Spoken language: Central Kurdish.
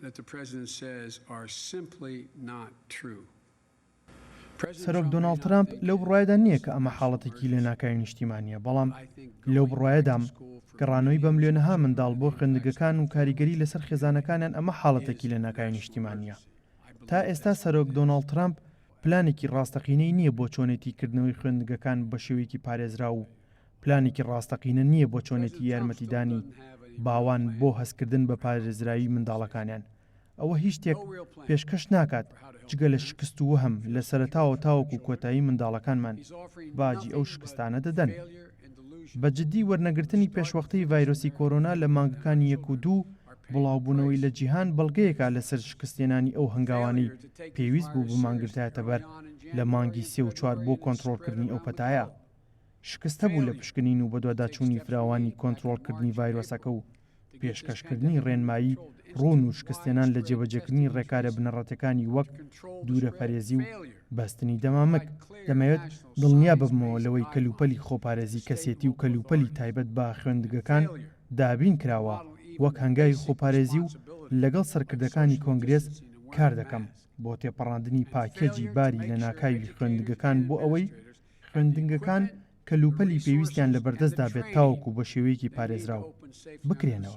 that the president says are simply not true. سەرۆک دۆناڵد ترامپ لەو بڕواایەدا نییە کە ئەمە حاڵەتێکی لە ناکاوی نیشتیمانیە، بەڵام لەو بڕواایەدام گەڕانەوەی بە ملیۆنەها منداڵ بۆ خوێندنگەکان و کاریگەری لەسەر خێزانەکانیان ئەمە حاڵەتێکی لە ناکاوی نیشتیمانیە. تا ئێستا سەرۆک دۆناڵد ترامپ پلانێکی ڕاستەقینەی نییە بۆ چۆنێتیکردنەوەی خوێندنگەکان بە شێوەیەکی پارێزرا و پلانێکی ڕاستەقینە نییە بۆ چۆنێتی یارمەتیدانی باوان بۆ هەستکردن بە پارێزرایی منداڵەکانیان. ئەوە هیچ شتێک پێشکەش ناکات جگە لە شکست و وەهم لە سەرەتاوە تاوەکو کۆتایی منداڵەکانمان باجی ئەو شکستانە دەدەن. بە جددی وەرنەگرتنی پێشوەختەی ڤایرۆسی کۆرۆنا لە مانگەکانی 1 و 2 بڵاوبوونەوەی لە جیهان بەڵگەیەکە لەسەر شکستێنانی ئەو هەنگاوانەی پێویست بوو بمانگرتایەتە بەر لە مانگی 3 و 4 بۆ کۆنتڕۆڵکردنی ئەو پەتایە. شکستە بوو لە پشکنین و بەدواداچوونی فراوانی کۆنتڕۆڵکردنی ڤایرۆسەکە و پێشکەشکردنی ڕێنمایی ڕوون و شکستێنان لە جێبەجێکردنی ڕێکارە بنەڕەتەکانی وەک دوورەپەرێزی و بەستنی دەمامک. دەمەوێت دڵنیا ببمەوە لەوەی کەلوپەلی خۆپارێزی کەسێتی و کەلوپەلی تایبەت بە خوێندنگەکان دابین کراوە وەک هەنگاوی خۆپارێزی و لەگەڵ سەرکردەکانی کۆنگرێس کار دەکەم بۆ تێپەڕاندنی پاکێجی باری لە ناکاوی خوێندنگەکان بۆ ئەوەی خوێندنگەکان کەلوپەلی پێویستیان لە بەردەستدا بێت تاوەکو بە شێوەیەکی پارێزراو بکرێنەوە.